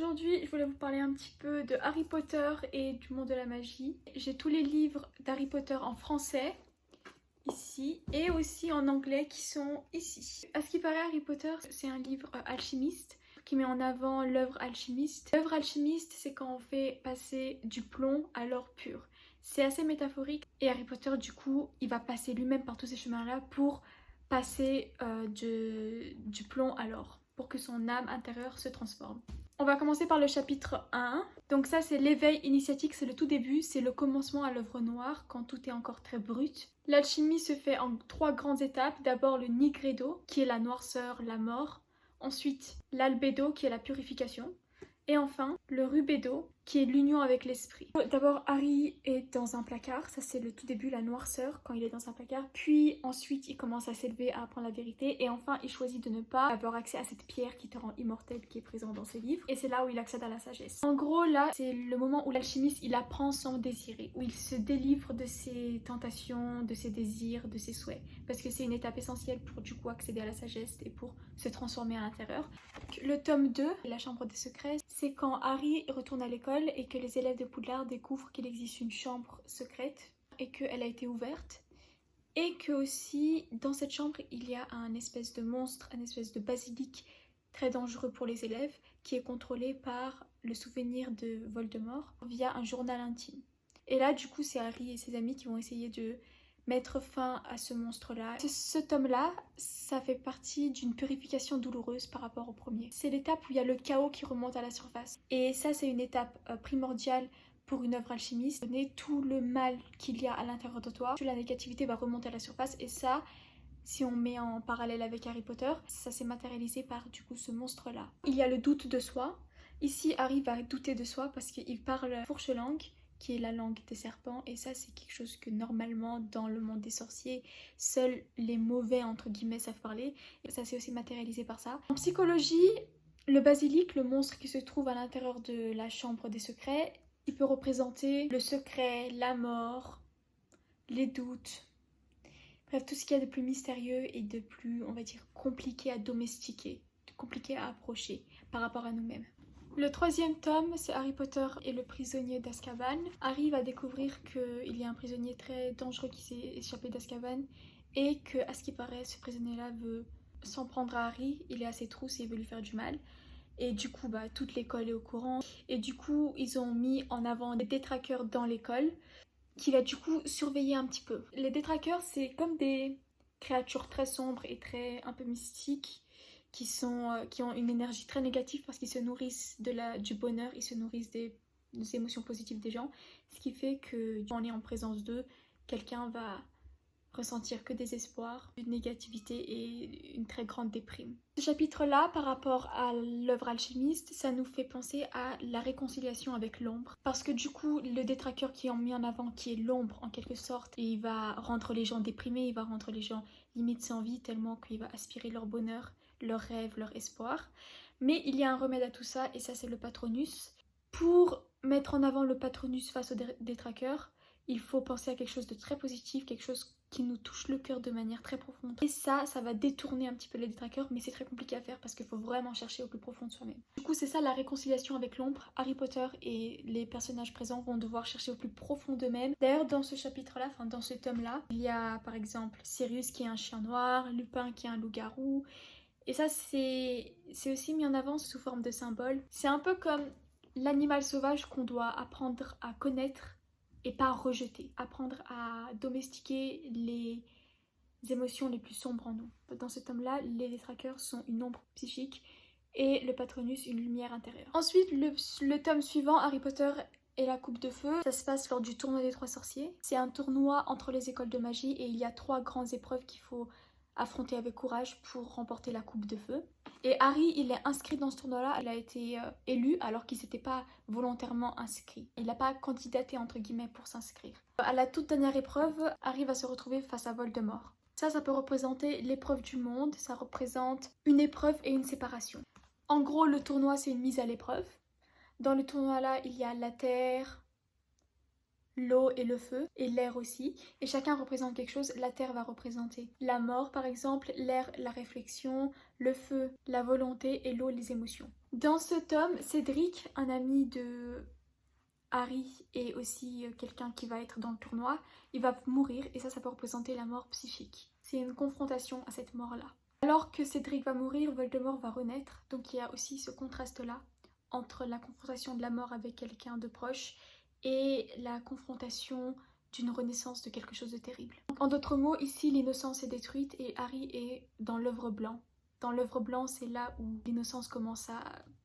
Aujourd'hui, je voulais vous parler un petit peu de Harry Potter et du monde de la magie. J'ai tous les livres d'Harry Potter en français, ici, et aussi en anglais qui sont ici. À ce qui paraît, Harry Potter, c'est un livre alchimiste qui met en avant l'œuvre alchimiste. L'œuvre alchimiste, c'est quand on fait passer du plomb à l'or pur. C'est assez métaphorique et Harry Potter, du coup, il va passer lui-même par tous ces chemins-là pour passer du plomb à l'or, pour que son âme intérieure se transforme. On va commencer par le chapitre 1. Donc ça, c'est l'éveil initiatique, c'est le tout début, c'est le commencement à l'œuvre noire, quand tout est encore très brut. L'alchimie se fait en 3 grandes étapes. D'abord le nigredo, qui est la noirceur, la mort. Ensuite, l'albedo, qui est la purification. Et enfin, le rubedo, qui est l'union avec l'esprit. D'abord, Harry est dans un placard, ça c'est le tout début, la noirceur, quand il est dans un placard. Puis ensuite, il commence à s'élever, à apprendre la vérité. Et enfin, il choisit de ne pas avoir accès à cette pierre qui te rend immortel, qui est présente dans ce livre. Et c'est là où il accède à la sagesse. En gros, là, c'est le moment où l'alchimiste, il apprend sans désirer, où il se délivre de ses tentations, de ses désirs, de ses souhaits. Parce que c'est une étape essentielle pour du coup accéder à la sagesse et pour se transformer à l'intérieur. Le tome 2, la chambre des secrets, c'est quand Harry retourne à l'école et que les élèves de Poudlard découvrent qu'il existe une chambre secrète et qu'elle a été ouverte. Et que aussi, dans cette chambre, il y a un espèce de monstre, un espèce de basilic très dangereux pour les élèves qui est contrôlé par le souvenir de Voldemort via un journal intime. Et là, du coup, c'est Harry et ses amis qui vont essayer de mettre fin à ce monstre-là. Ce tome-là, ça fait partie d'une purification douloureuse par rapport au premier. C'est l'étape où il y a le chaos qui remonte à la surface. Et ça, c'est une étape primordiale pour une œuvre alchimiste. Donner tout le mal qu'il y a à l'intérieur de toi, toute la négativité va remonter à la surface. Et ça, si on met en parallèle avec Harry Potter, ça s'est matérialisé par du coup ce monstre-là. Il y a le doute de soi. Ici, Harry va douter de soi parce qu'il parle fourche-langue, qui est la langue des serpents, et ça c'est quelque chose que normalement dans le monde des sorciers, seuls les mauvais entre guillemets savent parler, et ça s'est aussi matérialisé par ça. En psychologie, le basilic, le monstre qui se trouve à l'intérieur de la chambre des secrets, il peut représenter le secret, la mort, les doutes, bref tout ce qu'il y a de plus mystérieux et de plus, on va dire, compliqué à domestiquer, compliqué à approcher par rapport à nous-mêmes. Le 3e tome, c'est Harry Potter et le prisonnier d'Azkaban. Harry va découvrir qu'il y a un prisonnier très dangereux qui s'est échappé d'Azkaban et que, à ce qui paraît, ce prisonnier-là veut s'en prendre à Harry. Il est à ses trousses et il veut lui faire du mal. Et du coup, toute l'école est au courant. Et du coup, ils ont mis en avant des détraqueurs dans l'école qui va du coup surveiller un petit peu. Les détraqueurs, c'est comme des créatures très sombres et très un peu mystiques qui ont une énergie très négative parce qu'ils se nourrissent du bonheur, ils se nourrissent des émotions positives des gens, ce qui fait que quand on est en présence d'eux, quelqu'un va ressentir que des espoirs, une négativité et une très grande déprime. Ce chapitre-là, par rapport à l'œuvre alchimiste, ça nous fait penser à la réconciliation avec l'ombre. Parce que du coup, le détraqueur qui est mis en avant, qui est l'ombre en quelque sorte, et il va rendre les gens déprimés, il va rendre les gens limite sans vie, tellement qu'il va aspirer leur bonheur, leurs rêves, leur espoir. Mais il y a un remède à tout ça, et ça c'est le Patronus. Pour mettre en avant le Patronus face aux détraqueurs, il faut penser à quelque chose de très positif, quelque chose qui nous touche le cœur de manière très profonde. Et ça va détourner un petit peu les détraqueurs, mais c'est très compliqué à faire parce qu'il faut vraiment chercher au plus profond de soi-même. Du coup, c'est ça la réconciliation avec l'ombre. Harry Potter et les personnages présents vont devoir chercher au plus profond d'eux-mêmes. D'ailleurs, dans ce chapitre-là, dans ce tome-là, il y a par exemple Sirius qui est un chien noir, Lupin qui est un loup-garou. Et ça, c'est aussi mis en avant sous forme de symbole. C'est un peu comme l'animal sauvage qu'on doit apprendre à connaître et pas rejeter, apprendre à domestiquer les émotions les plus sombres en nous. Dans ce tome-là, les détraqueurs sont une ombre psychique et le Patronus une lumière intérieure. Ensuite, le tome suivant, Harry Potter et la coupe de feu, ça se passe lors du tournoi des 3 sorciers. C'est un tournoi entre les écoles de magie et il y a 3 grandes épreuves qu'il faut affronter avec courage pour remporter la coupe de feu. Et Harry, il est inscrit dans ce tournoi-là, il a été élu alors qu'il s'était pas volontairement inscrit. Il n'a pas candidaté entre guillemets pour s'inscrire. À la toute dernière épreuve, Harry va se retrouver face à Voldemort. Ça peut représenter l'épreuve du monde, ça représente une épreuve et une séparation. En gros, le tournoi, c'est une mise à l'épreuve. Dans le tournoi-là, il y a la terre, l'eau et le feu, et l'air aussi, et chacun représente quelque chose. La terre va représenter la mort par exemple, l'air la réflexion, le feu la volonté et l'eau les émotions. Dans ce tome, Cédric, un ami de Harry et aussi quelqu'un qui va être dans le tournoi, il va mourir et ça peut représenter la mort psychique. C'est une confrontation à cette mort-là. Alors que Cédric va mourir, Voldemort va renaître, donc il y a aussi ce contraste-là entre la confrontation de la mort avec quelqu'un de proche et la confrontation d'une renaissance de quelque chose de terrible. En d'autres mots, ici l'innocence est détruite et Harry est dans l'œuvre blanc. Dans l'œuvre blanc, c'est là où l'innocence commence à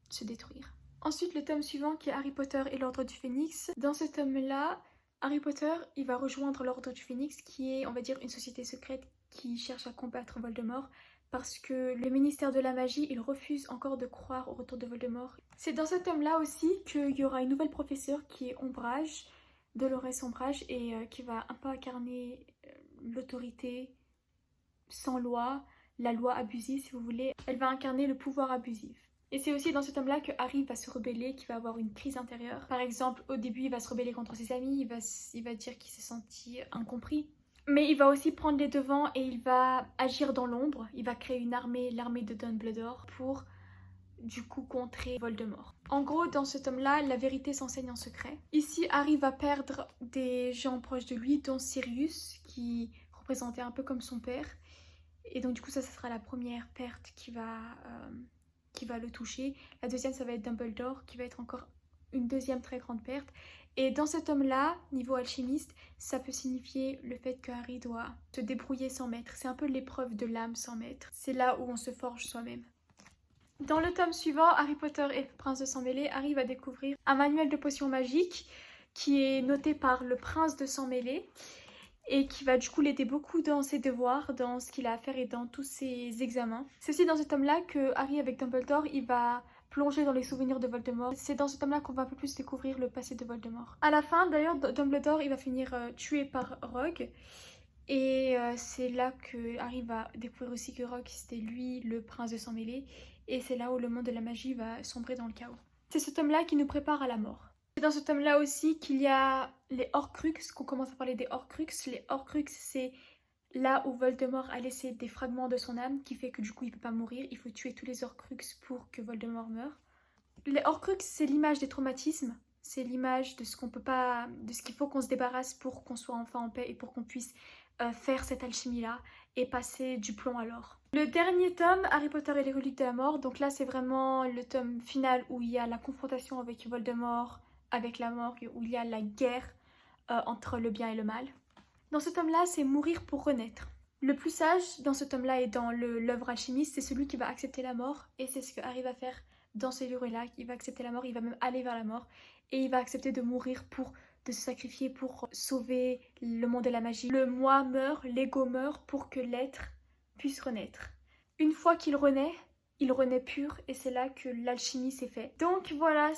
se détruire. Ensuite, le tome suivant qui est Harry Potter et l'Ordre du Phénix. Dans ce tome-là, Harry Potter, il va rejoindre l'Ordre du Phénix qui est, on va dire, une société secrète qui cherche à combattre Voldemort parce que le ministère de la magie, il refuse encore de croire au retour de Voldemort. C'est dans ce tome-là aussi qu'il y aura une nouvelle professeure qui est Ombrage, Dolores Ombrage, et qui va un peu incarner l'autorité sans loi, la loi abusive si vous voulez. Elle va incarner le pouvoir abusif. Et c'est aussi dans ce tome-là que Harry va se rebeller, qu'il va avoir une crise intérieure. Par exemple, au début, il va se rebeller contre ses amis, il va dire qu'il s'est senti incompris. Mais il va aussi prendre les devants et il va agir dans l'ombre. Il va créer une armée, l'armée de Dumbledore, pour du coup contrer Voldemort. En gros, dans ce tome-là, la vérité s'enseigne en secret. Ici, Harry va perdre des gens proches de lui, dont Sirius, qui représentait un peu comme son père. Et donc du coup, ça sera la première perte qui va le toucher. La deuxième, ça va être Dumbledore, qui va être encore une deuxième très grande perte. Et dans cet homme-là, niveau alchimiste, ça peut signifier le fait que Harry doit se débrouiller sans maître. C'est un peu l'épreuve de l'âme sans maître. C'est là où on se forge soi-même. Dans le tome suivant, Harry Potter et le prince de sang mêlé, Harry va découvrir un manuel de potions magiques qui est noté par le prince de sang mêlé et qui va du coup l'aider beaucoup dans ses devoirs, dans ce qu'il a à faire et dans tous ses examens. C'est aussi dans ce tome-là que Harry avec Dumbledore, il va plonger dans les souvenirs de Voldemort. C'est dans ce tome-là qu'on va un peu plus découvrir le passé de Voldemort. À la fin, d'ailleurs, Dumbledore, il va finir tué par Rogue. Et c'est là que Harry va découvrir aussi que Rogue, c'était lui, le prince de sang mêlé. Et c'est là où le monde de la magie va sombrer dans le chaos. C'est ce tome-là qui nous prépare à la mort. C'est dans ce tome-là aussi qu'il y a les Horcruxes, qu'on commence à parler des Horcruxes. Les Horcruxes, c'est là où Voldemort a laissé des fragments de son âme, qui fait que du coup il peut pas mourir. Il faut tuer tous les Horcruxes pour que Voldemort meure. Les Horcruxes, c'est l'image des traumatismes. C'est l'image de ce qu'on peut pas, de ce qu'il faut qu'on se débarrasse pour qu'on soit enfin en paix et pour qu'on puisse faire cette alchimie-là et passer du plomb à l'or. Le dernier tome, Harry Potter et les reliques de la mort, donc là c'est vraiment le tome final où il y a la confrontation avec Voldemort, avec la mort, où il y a la guerre entre le bien et le mal. Dans ce tome-là, c'est mourir pour renaître. Le plus sage dans ce tome-là et dans l'œuvre alchimiste, c'est celui qui va accepter la mort et c'est ce que Harry va faire dans ce livre-là. Il va accepter la mort, il va même aller vers la mort et il va accepter de mourir de se sacrifier pour sauver le monde de la magie. Le moi meurt, l'ego meurt pour que l'être puisse renaître. Une fois qu'il renaît, il renaît pur et c'est là que l'alchimie s'est faite. Donc voilà,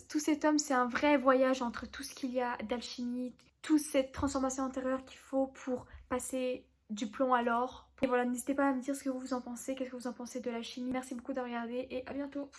tous ces tomes, c'est un vrai voyage entre tout ce qu'il y a d'alchimie, toute cette transformation intérieure qu'il faut pour passer du plomb à l'or. Et voilà, n'hésitez pas à me dire ce que vous en pensez, qu'est-ce que vous en pensez de l'alchimie. Merci beaucoup de regarder et à bientôt.